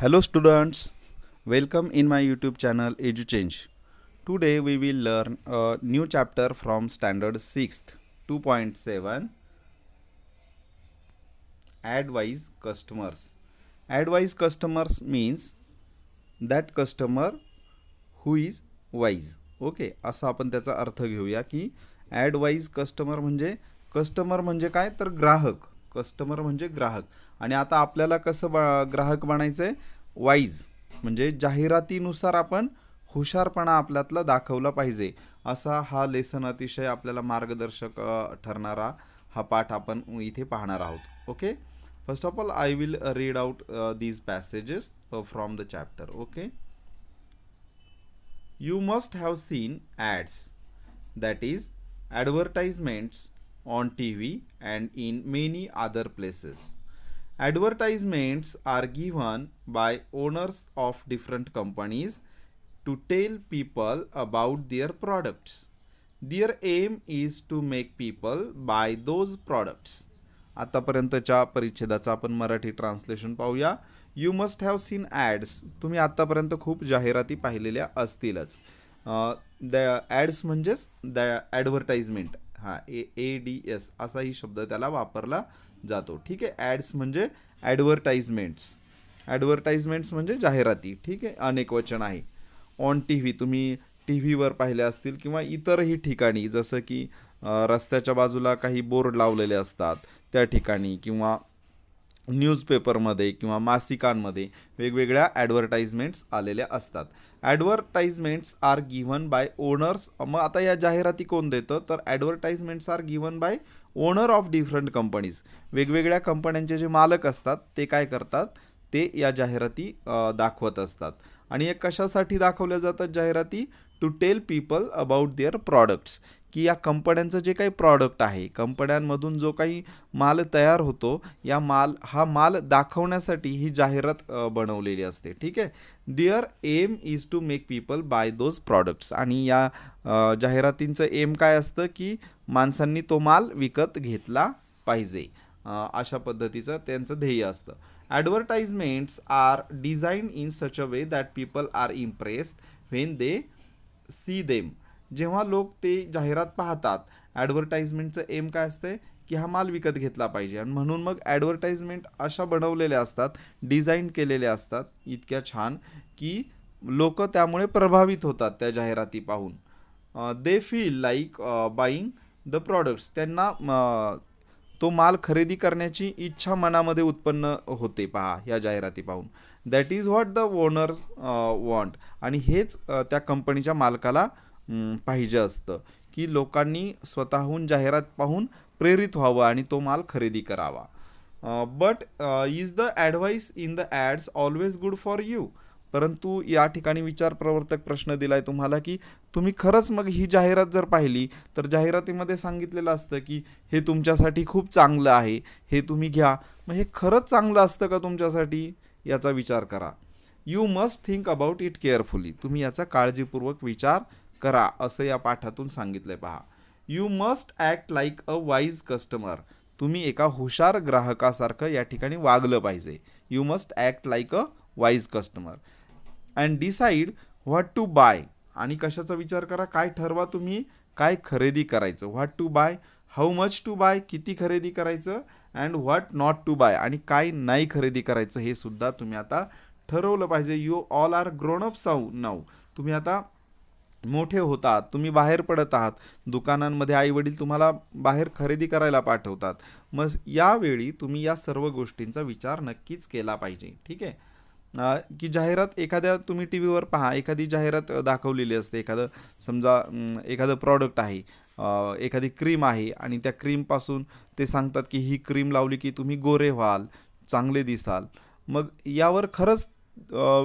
Hello students, welcome in my YouTube channel EduChange. Today we will learn a new chapter from standard 6th 2.7 Advise customers. Advise customers means that customer who is wise. Okay, असा आपण त्याचा अर्थ घेऊया की advise customer म्हणजे काय तर ग्राहक. कस्टमर म्हणजे ग्राहक. आणि आता आपल्याला कसं ग्राहक बनायचं आहे? वाईज म्हणजे जाहिरातीनुसार आपण हुशारपणा आपल्यातला दाखवला पाहिजे. असा हा लेसन अतिशय आपल्याला मार्गदर्शक ठरणारा हा पाठ आपण इथे पाहणार आहोत. Okay, first of all I will read out these passages from the chapter. Okay, you must have seen ads, that is advertisements on TV and in many other places. Advertisements are given by owners of different companies to tell people about their products. Their aim is to make people buy those products. आतापर्यंतच्या परिच्छेदाचा आपण Marathi translation पाहूया. You must have seen ads. तुम्ही आतापर्यंत खूप जाहिराती पाहिलेल्या असतीलच. The ads म्हणजेच द ॲडव्हर्टाइजमेंट. हां, ADS असाही शब्द त्याला वापरला जातो. ठीक आहे, ॲड्स म्हणजे ॲडव्हर्टाइजमेंट्स. ॲडव्हर्टाइजमेंट्स म्हणजे जाहिराती. ठीक आहे, अनेक वचन आहे. ऑन TV तुम्ही TV वर पाहिले असतील किंवा इतरही ठिकाणी, जसं की रस्त्याच्या बाजूला काही बोर्ड लावलेले असतात त्या ठिकाणी, किंवा न्यूजपेपरमध्ये किंवा मासिकांमध्ये वेगवेगळ्या ॲडव्हर्टाइजमेंट्स आलेल्या असतात. Advertisements are given by owners. मग आता या जाहिराती कोण देतं? तर advertisements are given by owner of different companies. वेगवेगळ्या कंपन्यांचे जे मालक असतात ते काय करतात? ते या जाहिराती दाखवत असतात. आणि हे कशासाठी दाखवल्या जातात जाहिराती? To tell people about their products. की या कंपन्यांचं जे काही प्रॉडक्ट आहे, कंपन्यांमधून जो काही माल तयार होतो, हा माल दाखवण्यासाठी ही जाहिरात बनवलेली असते. ठीक आहे, their aim is to make people buy those products. आणि या जाहिरातींचं एम काय असतं? की माणसांनी तो माल विकत घेतला पाहिजे. अशा पद्धतीचं त्यांचं ध्येय असतं. Advertisements are design in such a way that people are impressed when they see them. जेव्हा लोक ते जाहिरात पाहतात, ॲडव्हर्टाइजमेंटचं एम काय असते? की हा माल विकत घेतला पाहिजे. आणि म्हणून मग ॲडव्हर्टाइजमेंट अशा बनवलेल्या असतात, डिझाईन केलेल्या असतात इतक्या छान की लोक त्यामुळे प्रभावित होतात त्या जाहिराती पाहून. They feel like buying the products. त्यांना तो माल खरेदी करण्याची इच्छा मनामध्ये उत्पन्न होते पहा या जाहिराती पाहून. That is what the owners want. आणि हेच त्या कंपनीच्या मालकाला पाहिजे असतं की लोकांनी स्वतःहून जाहिरात पाहून प्रेरित व्हावं आणि तो माल खरेदी करावा. But is the advice in the ads always good for you. परंतु या ठिकाणी विचार प्रवर्तक प्रश्न दिला आहे तुम्हाला की तुम्ही खरंच मग ही जाहिरात जर पाहिली तर जाहिरातीमध्ये सांगितलेलं असतं की हे तुमच्यासाठी खूप चांगलं आहे, हे तुम्ही घ्या. मग हे खरंच चांगलं असतं का तुमच्यासाठी? याचा विचार करा. You must think about it carefully. तुम्ही याचा काळजीपूर्वक विचार करा असं या पाठातून सांगितलंय पहा. You must act like a wise customer. तुम्ही एका हुशार ग्राहकासारखं या ठिकाणी वागलं पाहिजे. You must act like a wise customer. And decide what to buy. आणि कशाचा विचार करा? काय ठरवा तुम्ही काय खरेदी करायचं. What to buy, how much to buy, किती खरेदी करायचं. And what not to buy, आणि काय नाही खरेदी करायचं हे सुद्धा तुम्ही आता ठरवलं पाहिजे. You all are grown up now. तुम्ही आता मोठे होतात, तुम्ही बाहेर पडत आहात. दुकानांमध्ये आईवडील तुम्हाला बाहेर खरेदी करायला पाठवतात. मग यावेळी तुम्ही या सर्व गोष्टींचा विचार नक्कीच केला पाहिजे. ठीक आहे, की जाहिरात एखाद्या तुम्ही TV वर पहा, एखादी जाहिरात दाखवलेली असते. समजा एखादं प्रॉडक्ट आहे, एखादी क्रीम आहे आणि त्या क्रीमपासून ते सांगतात की ही क्रीम लावली की तुम्ही गोरे व्हाल, चांगले दिसाल. मग यावर खरंच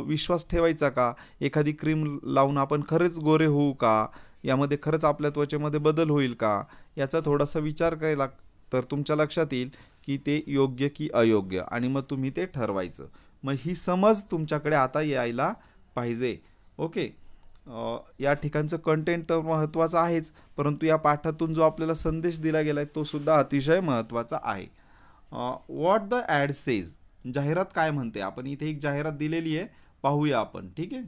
विश्वास ठेवायचा का? एखादी क्रीम लावून आपण खरंच गोरे होऊ का? यामध्ये खरंच आपल्या त्वचेमध्ये बदल होईल का? याचा थोडासा विचार केला तर तुमच्या लक्षात येईल की ते योग्य की अयोग्य, आणि मग तुम्ही ते ठरवायचं. मग ही समज तुमच्याकडे आता यायला पाहिजे. ओके, या ठिकाणचं कंटेंट तर महत्त्वाचं आहेच, परंतु या पाठातून जो आपल्याला संदेश दिला गेला आहे तो सुद्धा अतिशय महत्त्वाचा आहे. What the add says. जाहिरात काय म्हणते. आपण इथे एक जाहिरात दिलेली आहे, पाहूया आपण. ठीक आहे.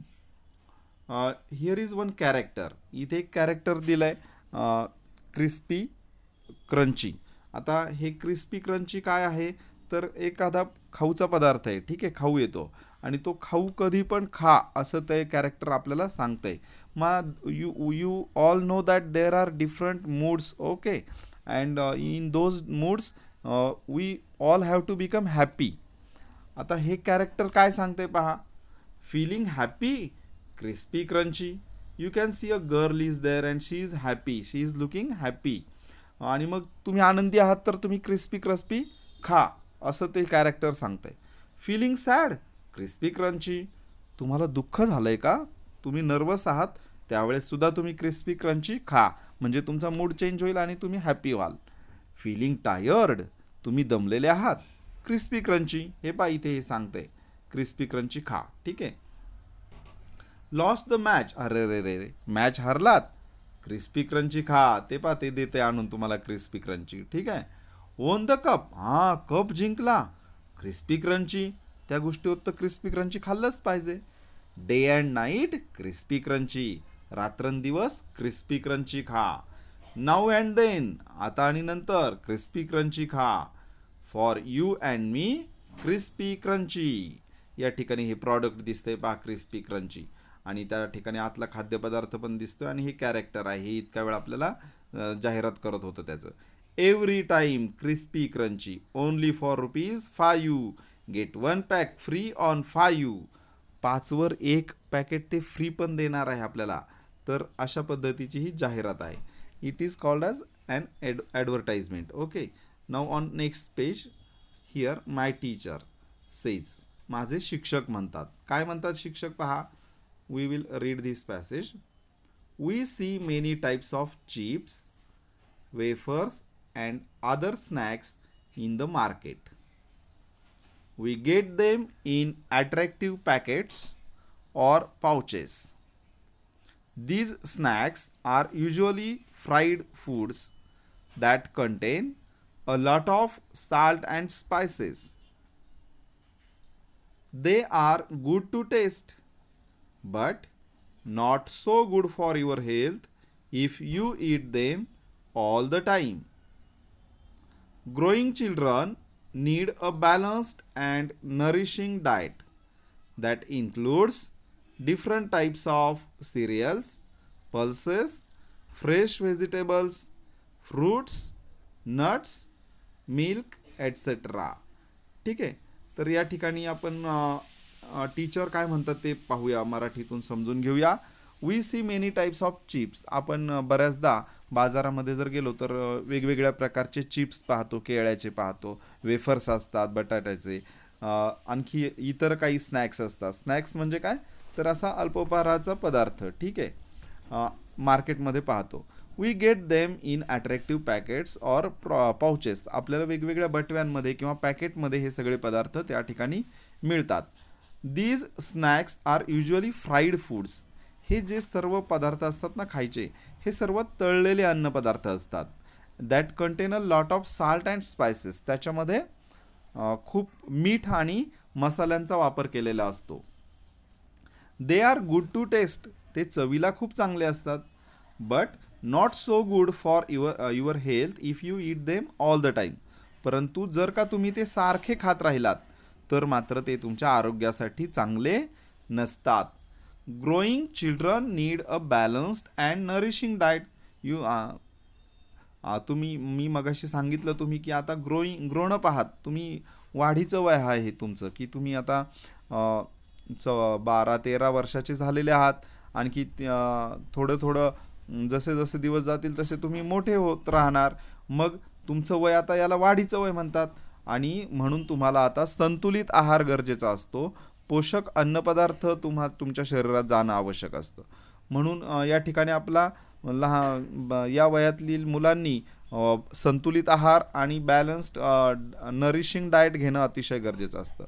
Here is one character. इथे एक कॅरेक्टर दिलंय, क्रिस्पी क्रंची. आता हे क्रिस्पी क्रंची काय आहे, तर एखादा खाऊचा पदार्थ आहे. ठीक आहे, खाऊ येतो आणि तो खाऊ कधी पण खा असं ते कॅरेक्टर आपल्याला सांगतंय. मग you all know that there are different moods. Okay, and in those moods we all have to become happy. आता हे कॅरेक्टर काय सांगते पहा. Feeling happy, crispy crunchy. You can see a girl is there and she is happy, she is looking happy. आणि मग तुम्ही आनंदी आहात तर तुम्ही क्रिस्पी क्रस्पी खा असं ते कॅरेक्टर सांगतंय. Feeling sad, crispy crunchy. तुम्हाला दुःख झालंय का, तुम्ही नर्वस आहात, त्यावेळेस सुद्धा तुम्ही क्रिस्पी क्रंची खा, म्हणजे तुमचा मूड चेंज होईल आणि तुम्ही हॅपी व्हाल. फीलिंग टायर्ड, तुम्ही दमलेले आहात, क्रिस्पी क्रंची. हे पहा इथे हे सांगते, क्रिस्पी क्रंची खा. ठीक आहे. लॉस्ट द मॅच, अरे रे रे रे, मॅच हरलात, क्रिस्पी क्रंची खा. ते पहा ते देते आणून तुम्हाला क्रिस्पी क्रंची. ठीक आहे. ओन द कप, हां कप जिंकला, क्रिस्पी क्रंची. त्या गोष्टीवर तर क्रिस्पी क्रंची खाल्लंच पाहिजे. Day and night, crispy crunchy. रात्रंदिवस क्रिस्पी क्रंची खा. नाऊ अँड देन, आता आणि नंतर क्रिस्पी क्रंची खा. For you and me, crispy crunchy. या ठिकाणी हे प्रॉडक्ट दिसतंय पहा, क्रिस्पी क्रंची. आणि त्या ठिकाणी आतला खाद्यपदार्थ पण दिसतोय आणि हे कॅरेक्टर आहे. हे इतका वेळ आपल्याला जाहिरात करत होतं त्याचं. Every time crispy crunchy, only for ₹5. Get 1 pack free on 5. 5वर 1 पॅकेट ते फ्री पण देणार आहे आपल्याला. तर अशा पद्धतीची ही जाहिरात आहे. It is called as an advertisement. Okay. Now on next page, here my teacher says. माझे शिक्षक म्हणतात. काय म्हणतात शिक्षक पहा. We will read this passage. We see many types of chips, wafers and other snacks in the market. We get them in attractive packets or pouches. These snacks are usually fried foods that contain a lot of salt and spices. They are good to taste, but not so good for your health if you eat them all the time. Growing children need a balanced and nourishing diet that includes different types of cereals, pulses, fresh vegetables, fruits, nuts, milk, etc. ठीक आहे. तर या ठिकाणी आपण teacher काय म्हणतात ते पाहूया, मराठीतून समजून घेऊया. We see many types of chips. आपण बऱ्याचदा बाजारामध्ये जर गेलो तर वेगवेगळ्या प्रकारचे चिप्स पाहतो. केळ्याचे पाहतो, वेफर्स असतात बटाट्याचे, आणखी इतर काही स्नॅक्स असतात. स्नॅक्स म्हणजे काय, तर असा अल्पोपहाराचा पदार्थ. ठीक आहे, मार्केटमध्ये पाहतो. We get them in attractive packets or pouches. आपल्याला वेगवेगळ्या बटव्यांमध्ये किंवा पॅकेटमध्ये हे सगळे पदार्थ त्या ठिकाणी मिळतात. These snacks are usually fried foods. हे जे सर्व पदार्थ असतात ना खायचे, हे सर्व तळलेले अन्नपदार्थ असतात. That contain a lot of salt and spices. त्याच्यामध्ये खूप मीठ आणि मसाल्यांचा वापर केलेला असतो. They are good to taste. ते चवीला खूप चांगले असतात. But not so good for your health if you eat them all the time. परंतु जर का तुम्ही ते सारखे खात राहिलात तर मात्र ते तुमच्या आरोग्यासाठी चांगले नसतात. Growing children need a balanced and nourishing diet. तुम्ही, मी मगाशी सांगितलं तुम्ही की आता ग्रोन अप आहात, तुम्ही वाढीचं वय आहे तुमचं, की तुम्ही आता 12-13 वर्षाचे झालेले आहात. आणखी थोडं थोडं जसे जसे दिवस जातील तसे तुम्ही मोठे होत राहणार. मग तुमचं वय आता याला वाढीचं वय म्हणतात. आणि म्हणून तुम्हाला आता संतुलित आहार गरजेचा असतो. पोषक अन्नपदार्थ तुमच्या शरीरात जाणं आवश्यक असतं. म्हणून या ठिकाणी आपला या वयातील मुलांनी संतुलित आहार आणि बॅलन्स्ड नरिशिंग डाएट घेणं अतिशय गरजेचं असतं.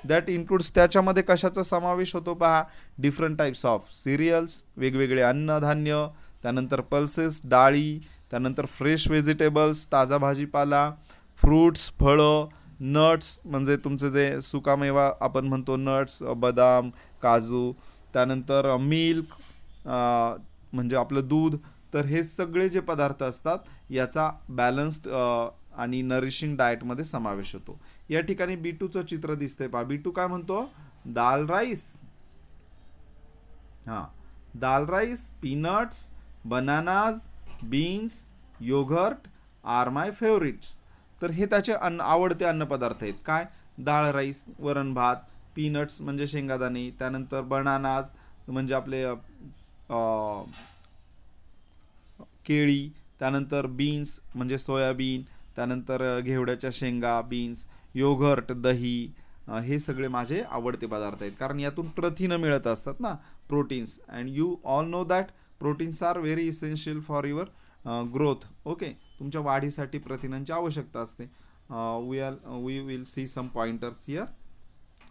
दॅट इन्क्लूड्स, त्याच्यामध्ये कशाचा समावेश होतो पहा. डिफरंट टाईप्स ऑफ सिरियल्स, वेगवेगळे अन्नधान्य, त्यानंतर पल्सेस, डाळी, त्यानंतर फ्रेश व्हेजिटेबल्स, ताजा भाजीपाला, फ्रूट्स, फळं, नट्स म्हणजे तुमचे जे सुकामेवा आपण म्हणतो, नट्स, बदाम, काजू, त्यानंतर मिल्क म्हणजे आपलं दूध. तर हे सगळे जे पदार्थ असतात याचा बॅलन्स्ड आणि नरिशिंग डाएटमध्ये समावेश होतो. या ठिकाणी B2चं चित्र दिसतंय पहा. B2 काय म्हणतो? दाल राईस. हां, dal rice, peanuts, bananas, beans, yogurt are my favourites. तर हे त्याचे आवडते अन्नपदार्थ आहेत. काय? डाळ राईस, वरण भात, पीनट्स म्हणजे शेंगादाणे, त्यानंतर बनानाज म्हणजे आपले केळी, त्यानंतर बीन्स म्हणजे सोयाबीन, त्यानंतर घेवड्याच्या शेंगा, बीन्स, योगर्ट, दही, हे सगळे माझे आवडते पदार्थ आहेत. कारण यातून प्रथिनं मिळत असतात ना, proteins. And you all know that proteins are very essential for your growth. Okay, तुमच्या वाढीसाठी प्रथिनांची आवश्यकता असते. We will see some pointers here.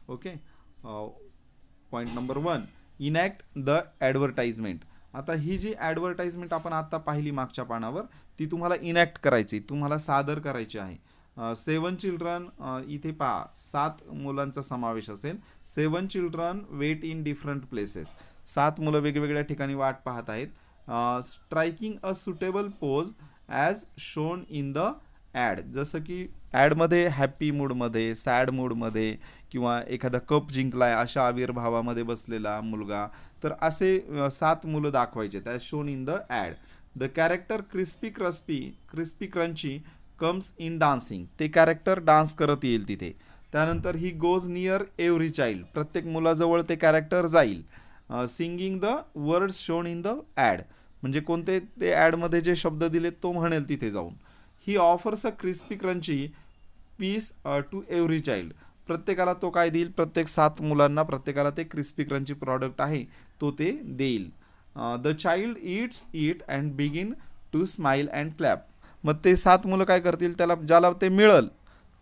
Okay, point number 1, enact the advertisement. आता ही जी ॲडव्हर्टाइजमेंट आपण आता पाहिली मागच्या पानावर, ती तुम्हाला इनॅक्ट करायची, तुम्हाला सादर करायची आहे. 7 चिल्ड्रन, इथे पहा 7 मुलांचा समावेश असेल. 7 children wait in different places. 7 मुलं वेगवेगळ्या ठिकाणी वाट पाहत आहेत. Striking a suitable pose as shown in the ad. जसं की ॲडमध्ये हॅप्पी मूडमध्ये, सॅड मूडमध्ये किंवा एखादा कप जिंकलाय अशा आविर्भावामध्ये बसलेला मुलगा. तर असे 7 मुलं दाखवायचे as shown in the add. The character crispy crunchy comes in dancing. ते कॅरेक्टर डान्स करत येईल तिथे. त्यानंतर he goes near every child. प्रत्येक मुलाजवळ ते कॅरेक्टर जाईल. Singing the words shown in the add. म्हणजे कोणते ते ॲडमध्ये जे शब्द दिलेत तो म्हणेल तिथे जाऊन. He offers a crispy crunchy piece to every child. प्रत्येकाला तो काय देईल? प्रत्येक 7 मुलांना प्रत्येकाला ते क्रिस्पी क्रंची प्रॉडक्ट आहे तो ते देईल. The child eats it and begin to smile and clap. मग ते 7 मुलं काय करतील? त्याला ज्याला ते मिळेल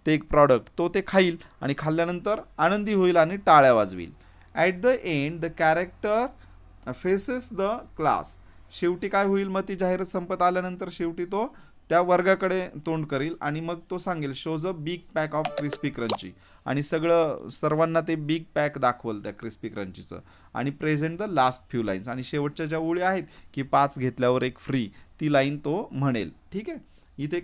ते एक प्रॉडक्ट तो ते खाईल आणि खाल्ल्यानंतर आनंदी होईल आणि टाळ्या वाजवील. At the end the character faces the class. शेवटी काय होईल? मग ती जाहिरात संपत आल्यानंतर शेवटी तो त्या वर्गाकडे तोंड करील आणि मग तो सांगेल shows a big pack of crispy crunchy. आणि सर्वांना ते बिग पॅक दाखवल त्या क्रिस्पी क्रंचीचं. आणि present the last few lines. आणि शेवटच्या ज्या ओळी आहेत की 5 घेतल्यावर एक फ्री, ती लाईन तो म्हणेल. ठीक आहे, इथे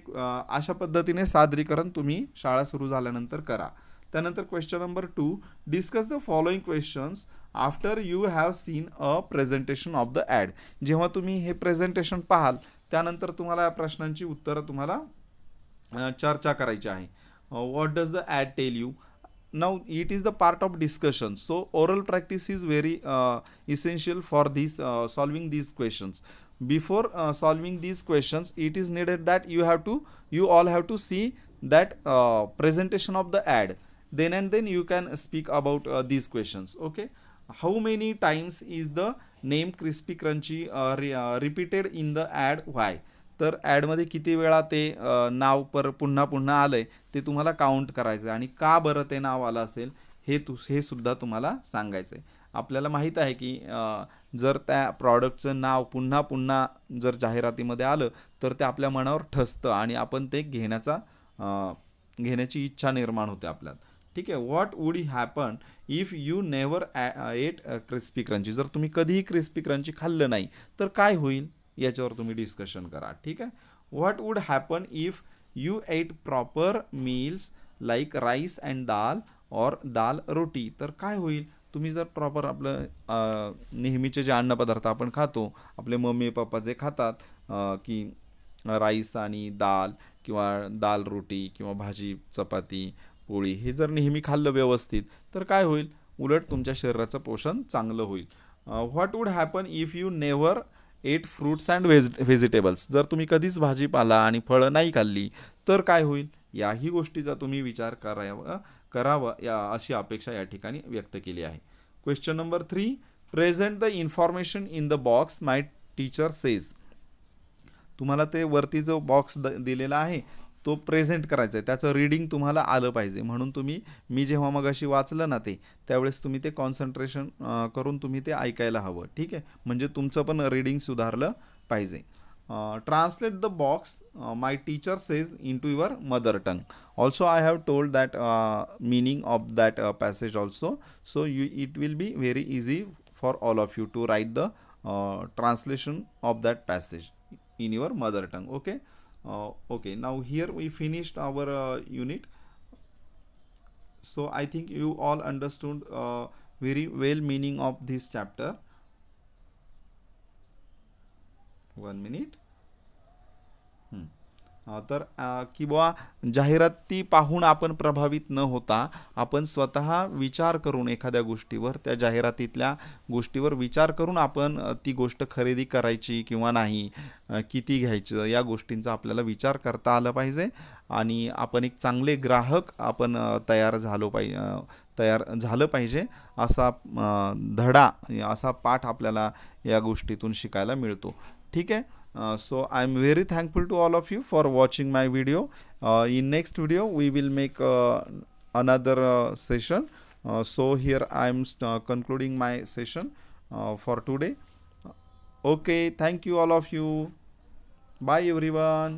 अशा पद्धतीने सादरीकरण तुम्ही शाळा सुरू झाल्यानंतर करा. त्यानंतर question number 2, discuss the following questions after you have seen a presentation of the add. जेव्हा तुम्ही हे प्रेझेंटेशन पाहाल त्यानंतर तुम्हाला या प्रश्नांची उत्तरं तुम्हाला चर्चा करायची आहे. What does the ad tell you? Now it is the part of discussion. So oral practice is very essential for solving these questions. Before solving these questions, it is needed that you all have to see that presentation of the ad. Then you can speak about these questions. Okay, how many times is the name crispy crunchy repeated in the ad? Why? तर ॲडमध्ये किती वेळा ते नाव पुन्हा आलंय ते तुम्हाला count करायचं आणि का बरं ते नाव आलं असेल हे सुद्धा तुम्हाला सांगायचं आहे. आपल्याला माहीत आहे की जर त्या प्रॉडक्टचं नाव पुन्हा जर जाहिरातीमध्ये आलं तर ते आपल्या मनावर ठसतं आणि आपण ते घेण्याची इच्छा निर्माण होते आपल्यात. ठीक आहे. What would happen if you never ate crispy crunchy. जर तुम्ही कधीही क्रिस्पी क्रंची खाल्लं नाही तर काय होईल याच्यावर तुम्ही डिस्कशन करा. ठीक आहे. What would happen if you ate proper meals like rice and dal or dal रोटी. तर काय होईल? तुम्ही जर प्रॉपर आपलं नेहमीचे जे अन्नपदार्थ आपण खातो, आपले मम्मी पप्पा जे खातात की राईस आणि दाल किंवा दाल रोटी किंवा भाजी चपाती पोळी, हे जर नेहमी खाल्लं व्यवस्थित तर काय होईल? उलट तुमच्या शरीराचं पोषण चांगलं होईल. What would happen if you never ate fruits and vegetables. जर तुम्ही कधीच भाजीपाला आणि फळं नाही खाल्ली तर काय होईल? याही गोष्टीचा तुम्ही विचार करावा अशी अपेक्षा या ठिकाणी व्यक्त केली आहे. Question number 3, present the information in the box my teacher says. तुम्हाला ते वरती जो बॉक्स दिलेला आहे तो प्रेझेंट करायचा आहे, त्याचं रीडिंग तुम्हाला आलं पाहिजे. म्हणून मी जेव्हा मगाशी वाचलं ना त्यावेळेस तुम्ही ते कॉन्सन्ट्रेशन करून तुम्ही ते ऐकायला हवं. ठीक आहे, म्हणजे तुमचं पण रीडिंग सुधारलं पाहिजे. translate the box my teacher says into your mother tongue. Also I have told that meaning of that passage also, so it will be very easy for all of you to write the translation of that passage in your mother tongue. Okay. Okay, now here we finished our unit. So I think you all understood very well meaning of this chapter. 1 minute. तर की बुवा जाहिराती पाहून आपण प्रभावित न होता आपण स्वतः विचार करून एखाद्या गोष्टीवर, त्या जाहिरातीतल्या गोष्टीवर विचार करून आपण ती गोष्ट खरेदी करायची किंवा नाही, किती घ्यायचं, या गोष्टींचा आपल्याला विचार करता आला पाहिजे आणि आपण एक चांगले ग्राहक आपण तयार झालं पाहिजे असा धडा, असा पाठ आपल्याला या गोष्टीतून शिकायला मिळतो. ठीक आहे. So I am very thankful to all of you for watching my video. In next video we will make another session. So here I am concluding my session for today. Okay, thank you all of you. Bye everyone.